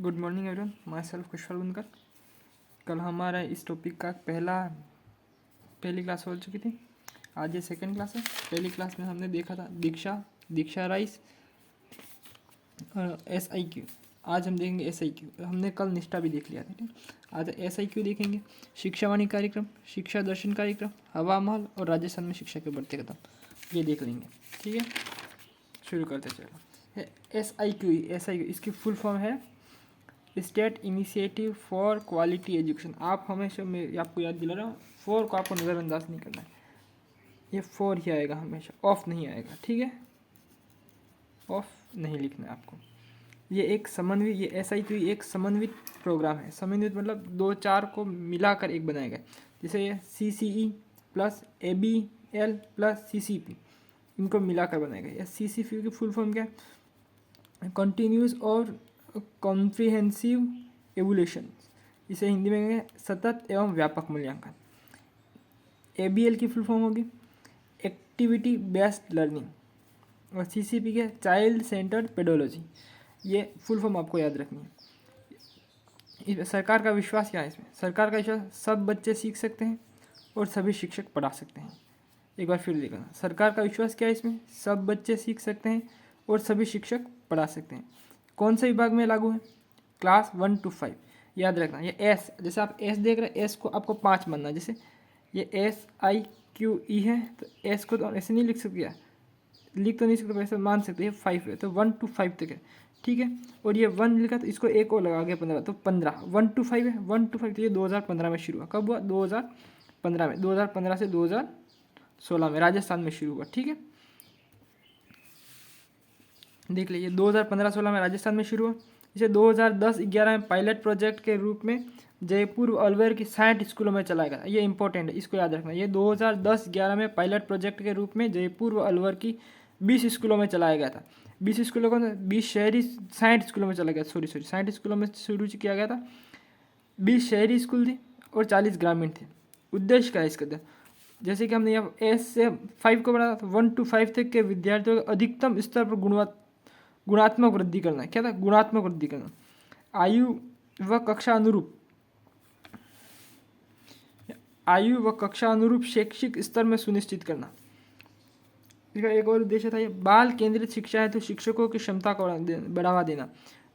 Good morning everyone, myself Kushal Bunkar. कल हमारा इस टॉपिक का पहली क्लास हो चुकी थी। आज ये सेकंड क्लास है। पहली क्लास में हमने देखा था दीक्षा राइस SIQ। आज हम देखेंगे SIQ। हमने कल निष्ठा भी देख लिया था, ठीक। आज SIQ देखेंगे। शिक्षावाणी कार्यक्रम, शिक्षा दर्शन कार्यक्रम, हवा महल और राजस्थान में शिक्षा के बढ़ते कदम, ये देख लेंगे, ठीक है। शुरू करते चलो। SIQ इसकी फुल फॉर्म है state initiative for quality education. आप हमेशा, मैं आपको याद दिला रहा हूँ, फोर को आपको नज़रअंदाज नहीं करना है। ये फोर ही आएगा हमेशा, ऑफ नहीं आएगा, ठीक है। ऑफ नहीं लिखना है आपको। ये एक समन्वित, ये SIQ एक समन्वित प्रोग्राम है। समन्वित मतलब दो चार को मिलाकर एक बनाया गया। जैसे ये CCE plus ABL plus CCP, इनको मिलाकर बनाया गया। CCP की फुल फॉर्म क्या है? कंटिन्यूस और कॉम्प्रिहेंसिव एवोल्यूशन। इसे हिंदी में कहेंगे सतत एवं व्यापक मूल्यांकन। ABL की फुल फॉर्म होगी एक्टिविटी बेस्ड लर्निंग। और CCP के चाइल्ड सेंटर्ड पेडोलॉजी। ये फुल फॉर्म आपको याद रखनी है। सरकार का विश्वास क्या है इसमें? सरकार का विश्वास, सब बच्चे सीख सकते हैं और सभी शिक्षक पढ़ा सकते हैं। एक बार फिर देखना, सरकार का विश्वास क्या है इसमें? सब बच्चे सीख सकते हैं और सभी शिक्षक पढ़ा सकते हैं। कौन से विभाग में लागू है? Class 1 to 5। याद रखना, ये S, जैसे आप S देख रहे हैं, S को आपको 5 मानना है। जैसे ये SIQE है, तो S को तो ऐसे नहीं लिख सकते, लिख तो नहीं सकते, वैसे मान सकते हैं 5 है, तो 1 to 5 तक है, ठीक है। और ये 1 लिखा तो इसको एक और लगा के 15, तो 15। 1 to 5 है, 1 to 5, तो ये 2015 में शुरू हुआ। कब हुआ? 2015 में। 2015 से 2016 में राजस्थान में शुरू हुआ, ठीक है। देख लीजिए, 2015-16 में राजस्थान में शुरू हुआ। इसे 2010-11 में पायलट प्रोजेक्ट के रूप में जयपुर व अलवर की 60 स्कूलों में चलाया गया। ये इंपॉर्टेंट है, इसको याद रखना। ये 2010-11 में पायलट प्रोजेक्ट के रूप में जयपुर व अलवर की 20 स्कूलों में चलाया गया था। 20 स्कूलों को 20 शहरी, 60 स्कूलों में चला गया, सॉरी 60 स्कूलों में शुरू किया गया था। 20 शहरी स्कूल थे और 40 ग्रामीण थे। उद्देश्य क्या है इसका? जैसे कि हमने यहाँ S से 5 को बढ़ाया, तो 1 to 5 तक के विद्यार्थियों को अधिकतम स्तर पर गुणात्मक वृद्धि करना है। क्या था? गुणात्मक वृद्धि करना। आयु व कक्षा अनुरूप शैक्षिक स्तर में सुनिश्चित करना। इसका एक और उद्देश्य था, ये बाल केंद्रित शिक्षा है, तो शिक्षकों की क्षमता को बढ़ावा देना।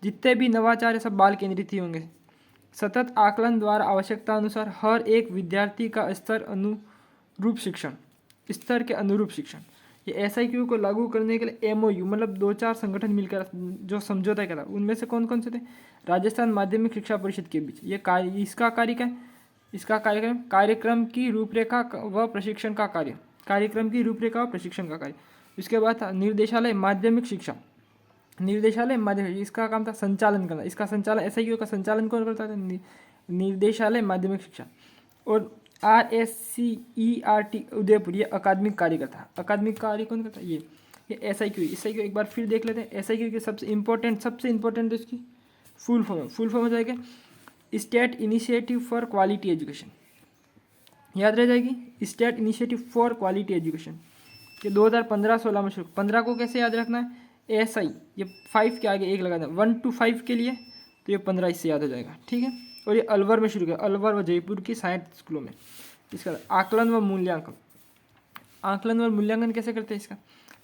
जितने भी नवाचार है सब बाल केंद्रित ही होंगे। सतत आकलन द्वारा आवश्यकता अनुसार हर एक विद्यार्थी का स्तर के अनुरूप शिक्षण। ये SIQ को लागू करने के लिए MOU मतलब 2-4 संगठन मिलकर जो समझौता करा, उनमें से कौन कौन से थे? राजस्थान माध्यमिक शिक्षा परिषद के बीच। ये इसका कार्य क्या है? इसका कार्यक्रम की रूपरेखा व प्रशिक्षण का कार्य। कार्यक्रम की रूपरेखा व प्रशिक्षण का कार्य। इसके बाद था निर्देशालय माध्यमिक शिक्षा। इसका काम था संचालन करना। इसका संचालन, SIQ का संचालन कौन करता था? निर्देशालय माध्यमिक शिक्षा। और RSCERT उदयपुर, ये अकादमिक कार्य करता है। अकादमिक कार्य कौन करता है? ये SIQ एक बार फिर देख लेते हैं। SIQ की सबसे इंपॉर्टेंट इसकी फुल फॉर्म हो जाएगा state initiative for quality education. याद रह जाएगी, state initiative for quality education. ये 2015-16 में शुरू। 15 को कैसे याद रखना है? SI, ये 5 के आगे एक लगा देना। 1 to 5 के लिए, तो ये 15 इससे याद हो जाएगा, ठीक है। और ये अलवर में शुरू किया, अलवर व जयपुर की 60 स्कूलों में। इसका आकलन व मूल्यांकन कैसे करते हैं इसका?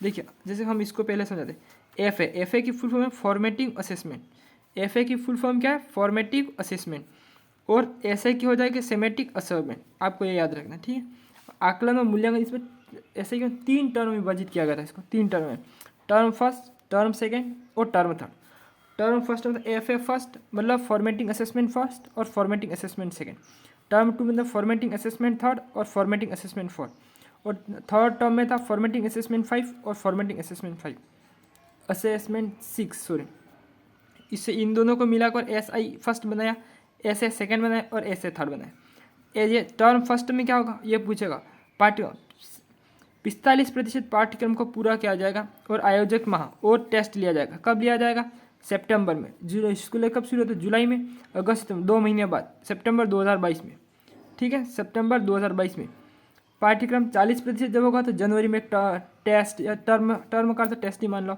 देखिए, जैसे हम इसको पहले समझाते हैं। FA की फुल फॉर्म है फॉर्मेटिव असेसमेंट। FA की फुल फॉर्म क्या है? Formative assessment. और SI की हो जाएगी सेमेटिक असेसमेंट। आपको ये याद रखना, ठीक है। आकलन व मूल्यांकन, इसमें SI को 3 टर्म में विभाजित किया गया था। इसको 3 टर्म में, टर्म फर्स्ट, टर्म सेकेंड और टर्म थर्ड। टर्म फर्स्ट मतलब FA फर्स्ट मतलब फॉर्मेटिंग असेसमेंट फर्स्ट और फॉर्मेटिंग असेसमेंट सेकेंड। टर्म 2 मतलब फॉर्मेटिंग असेसमेंट थर्ड और फॉर्मेटिंग असेसमेंट फोर्थ। और थर्ड टर्म में था फॉर्मेटिंग असेसमेंट 5 और फॉर्मेटिंग असेसमेंट 6 सॉरी। इससे इन दोनों को मिलाकर SI फर्स्ट बनाया, SA सेकेंड बनाया और SA थर्ड बनाया। ये टर्म फर्स्ट में क्या होगा? ये पूछेगा 45% पाठ्यक्रम को पूरा किया जाएगा और आयोजक माह और टेस्ट लिया जाएगा। कब लिया जाएगा? सितंबर में। जुलाई स्कूल कब शुरू होता है? जुलाई में। अगस्त में, 2 महीने बाद, सितंबर 2022 में, ठीक है। सितंबर 2022 में पाठ्यक्रम 40% जब होगा तो जनवरी में टेस्ट या टर्म का तो टेस्ट ही मान लो,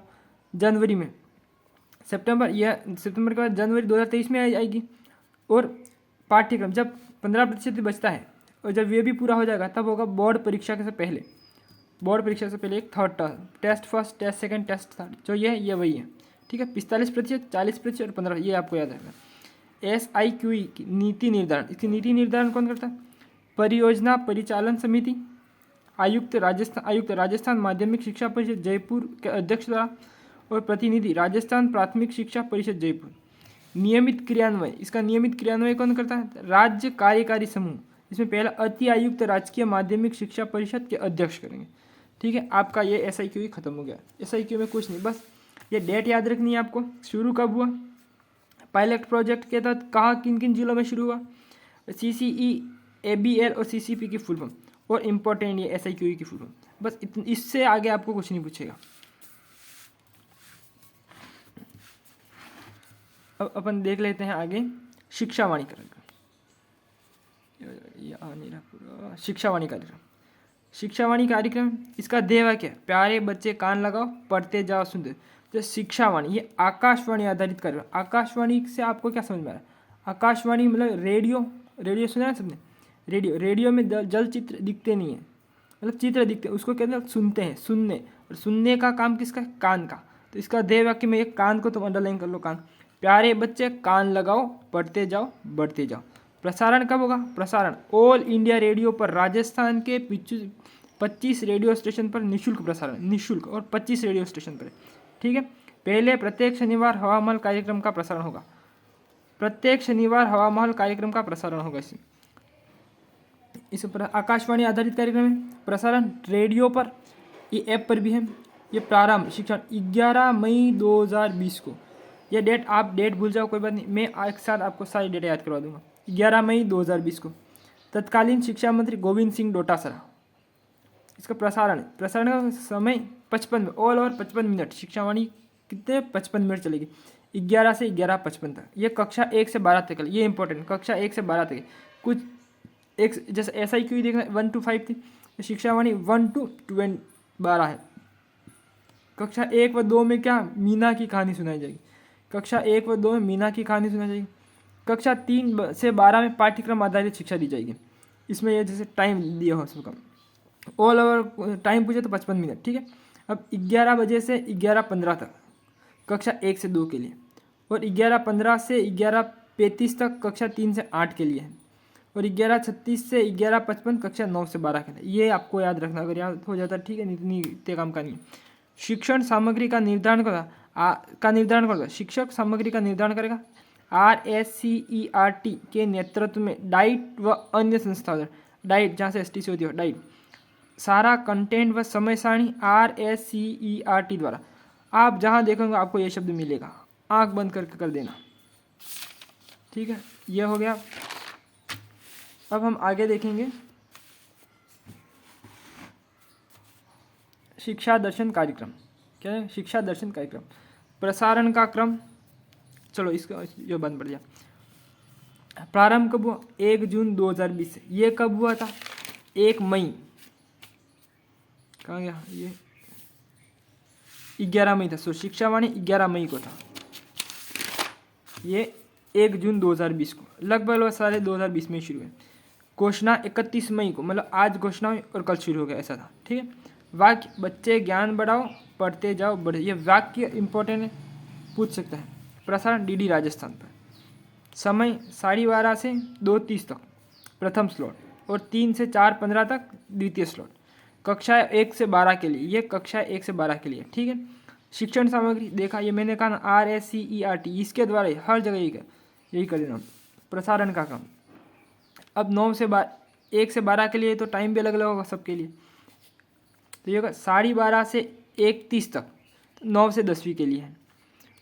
जनवरी में सितंबर के बाद जनवरी 2023 में आएगी। और पाठ्यक्रम जब 15% बचता है और जब ये भी पूरा हो जाएगा तब होगा बोर्ड परीक्षा से पहले। बोर्ड परीक्षा से पहले एक third term, test first, test second, test third, जो ये वही है। ठीक है, 45%, 40% और 15, ये आपको याद रखना। SIQE की नीति निर्धारण, इसकी नीति निर्धारण कौन करता है? परियोजना परिचालन समिति, आयुक्त राजस्थान माध्यमिक शिक्षा परिषद जयपुर के अध्यक्ष द्वारा और प्रतिनिधि राजस्थान प्राथमिक शिक्षा परिषद जयपुर। नियमित क्रियान्वयन, इसका नियमित क्रियान्वयन कौन करता है? राज्य कार्यकारी समूह। इसमें पहला अति आयुक्त राजकीय माध्यमिक शिक्षा परिषद के अध्यक्ष करेंगे। ठीक है, आपका ये SIQE खत्म हो गया। SIQE में कुछ नहीं, बस ये डेट याद रखनी है आपको। शुरू कब हुआ? पायलट प्रोजेक्ट के तहत कहाँ किन किन जिलों में शुरू हुआ? CCE, ABL और CCP की फुल फॉर्म, और इम्पोर्टेंट ये SIQE की फुल फॉर्म। बस इससे आगे आपको कुछ नहीं पूछेगा। अब अपन देख लेते हैं आगे शिक्षावाणी कार्यक्रम। शिक्षावाणी कार्यक्रम, शिक्षावाणी कार्यक्रम, इसका ध्येय क्या है? प्यारे बच्चे कान लगाओ, पढ़ते जाओ, सुनते। तो शिक्षावाणी ये आकाशवाणी आधारित कार्यक्रम। आकाशवाणी से आपको क्या समझ में आ रहा है? आकाशवाणी मतलब रेडियो सुना है सबने? रेडियो में जल चित्र दिखते नहीं है, मतलब चित्र दिखते हैं, उसको कहते हैं सुनते हैं, सुनने। और सुनने का काम किसका? कान का। तो इसका ध्येय वाक्य में एक कान को तुम अंडरलाइन कर लो, कान। प्यारे बच्चे कान लगाओ, पढ़ते जाओ, बढ़ते जाओ। प्रसारण कब होगा? प्रसारण ऑल इंडिया रेडियो पर राजस्थान के 25 रेडियो स्टेशन पर निःशुल्क प्रसारण, निःशुल्क, और 25 रेडियो स्टेशन पर। ठीक है, पहले प्रत्येक शनिवार हवामहल कार्यक्रम का प्रसारण होगा। प्रत्येक शनिवार हवामहल कार्यक्रम का प्रसारण होगा। इस पर आकाशवाणी आधारित कार्यक्रम है। प्रसारण रेडियो पर, ये ऐप पर भी है। ये प्रारंभ शिक्षण 11 मई 2020 को। ये डेट आप डेट भूल जाओ कोई बात नहीं, मैं एक साथ आपको सारी डेट याद करवा दूंगा। 11 मई 2020 को तत्कालीन शिक्षा मंत्री गोविंद सिंह डोटासरा। इसका प्रसारण का समय 55 ऑल ओवर 55 मिनट। शिक्षावाणी कितने? 55 मिनट चलेगी, 11 से 11:55 तक। ये कक्षा 1 से 12 तक, ये इंपॉर्टेंट, कक्षा 1 से 12 तक। कुछ एक जैसे SIQE देखना 1 to 5 थी, शिक्षावाणी 1 to 12 है। कक्षा 1 व 2 में क्या? मीना की कहानी सुनाई जाएगी। कक्षा 1 व 2 में मीना की कहानी सुनाई जाएगी। कक्षा 3 से 12 में पाठ्यक्रम आधारित शिक्षा दी जाएगी। इसमें ये जैसे टाइम दिया हो सबका, ऑल ओवर टाइम पूछे तो 55 मिनट। ठीक है, अब 11 बजे से 11:15 तक कक्षा 1 से 2 के लिए, और 11:15 से 11:35 तक कक्षा 3 से 8 के लिए है, और 11:36 से 11:55 कक्षा 9 से 12 के लिए। ये आपको याद रखना, अगर याद हो जाता है ठीक है, इतनी इतने काम का नहीं है। शिक्षण सामग्री का निर्धारण करेगा शिक्षक सामग्री का निर्धारण करेगा RSCERT के नेतृत्व में डाइट व अन्य संस्थाओं, डाइट जहाँ से STC होती है, डाइट सारा कंटेंट व समय सारणी RSCERT द्वारा। आप जहाँ देखोगे आपको ये शब्द मिलेगा, आंख बंद करके कर देना। ठीक है, ये हो गया। अब हम आगे देखेंगे शिक्षा दर्शन कार्यक्रम। क्या है? शिक्षा दर्शन कार्यक्रम। प्रसारण का क्रम, चलो इसका जो बंद पड़ गया। प्रारंभ कब हुआ? 1 जून 2020 से। ये कब हुआ था? 1 मई, कहाँ गया ये? 11 मई था। सो शिक्षावाणी 11 मई को था, ये 1 जून 2020 को। लगभग सारे 2020 में शुरू हुए। घोषणा 31 मई को, मतलब आज घोषणा हुई और कल शुरू हो गया, ऐसा था। ठीक है, वाक्य बच्चे ज्ञान बढ़ाओ, पढ़ते जाओ, बढ़े। ये वाक्य इंपॉर्टेंट है, पूछ सकता है। प्रसारण DD राजस्थान पर। समय 12:30 से 2:30 तक प्रथम स्लॉट, और 3 से 4:15 तक द्वितीय स्लॉट। कक्षा 1 से 12 के लिए, ये कक्षा 1 से 12 के लिए। ठीक है, शिक्षण सामग्री देखा, ये मैंने कहा ना RSCERT, इसके द्वारा हर जगह यही कर देना। प्रसारण का काम अब 1 से 12 के लिए, तो टाइम भी अलग अलग होगा सबके लिए। तो ये होगा 12:30 से 1:30 तक, 9 से 10वीं के लिए है,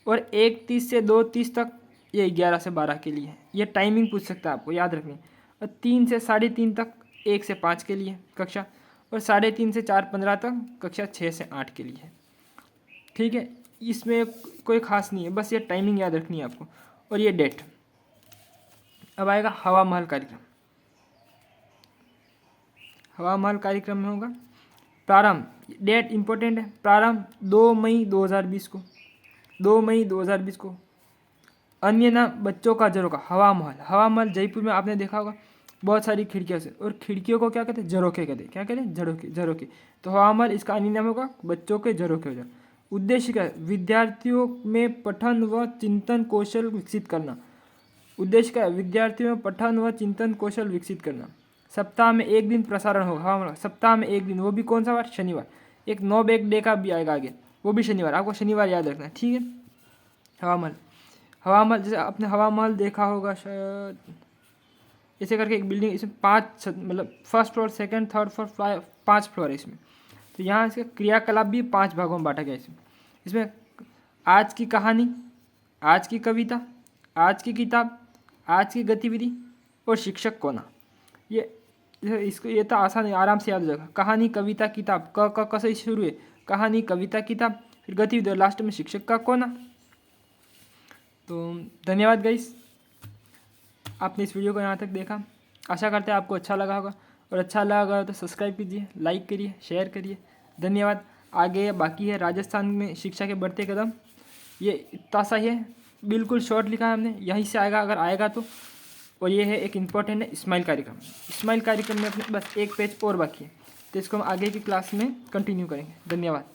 और 1:30 से 2:30 तक ये 11 से 12 के लिए है। ये टाइमिंग पूछ सकता है, आपको याद रखनी। और 3 से 3:30 तक 1 से 5 के लिए कक्षा, और 3:30 से 4:15 तक कक्षा 6 से 8 के लिए है। ठीक है, इसमें कोई खास नहीं है, बस ये टाइमिंग याद रखनी है आपको, और ये डेट। अब आएगा हवा महल कार्यक्रम। हवा महल कार्यक्रम में होगा प्रारंभ, डेट इंपॉर्टेंट है, प्रारंभ 2 मई 2020 को। 2 मई 2020 को। अन्य नाम बच्चों का झरोखा हवा महल। हवा महल जयपुर में आपने देखा होगा बहुत सारी खिड़कियों से, और खिड़कियों को क्या कहते हैं, झरोखे कहते हैं। क्या कहते हैं, झरोखे, झरोखे। तो हवा महल इसका अन्य नाम होगा बच्चों के झरोखे हो जाए। उद्देश्य क्या है, विद्यार्थियों में पठन व चिंतन कौशल विकसित करना। उद्देश्य क्या है, विद्यार्थियों में पठन व चिंतन कौशल विकसित करना। सप्ताह में एक दिन प्रसारण होगा। हाँ, सप्ताह में एक दिन, वो भी कौन सा वार, शनिवार। एक नो बैक डे का भी आएगा आगे, वो भी शनिवार, आपको शनिवार याद रखना है, ठीक है। हवा महल, हवा महल जैसे आपने हवा महल देखा होगा शायद, ऐसे करके एक बिल्डिंग, इसमें 5 मतलब first floor, second, third floor, 5 floor है इसमें। तो यहाँ इसका क्रियाकलाप भी 5 भागों में बांटा गया है इसमें आज की कहानी, आज की कविता, आज की किताब, आज की गतिविधि और शिक्षक कोना। ये तो आसान है, आराम से याद हो जाएगा। कहानी, कविता, किताब, क से शुरू है, कहानी, कविता, किताब, फिर गतिविधि और लास्ट में शिक्षक का कोना। तो धन्यवाद गाइस, आपने इस वीडियो को यहाँ तक देखा। आशा करते हैं आपको अच्छा लगा होगा, और अच्छा लगा तो सब्सक्राइब कीजिए, लाइक करिए, शेयर करिए। धन्यवाद। आगे बाकी है राजस्थान में शिक्षा के बढ़ते कदम, ये इतना सा ही है, बिल्कुल शॉर्ट लिखा है हमने, यहीं से आएगा अगर आएगा तो। और ये है एक इम्पॉर्टेंट है स्माइल कार्यक्रम। स्माइल कार्यक्रम में अपने बस एक पेज और बाकी है, तो इसको हम आगे की क्लास में कंटिन्यू करेंगे। धन्यवाद।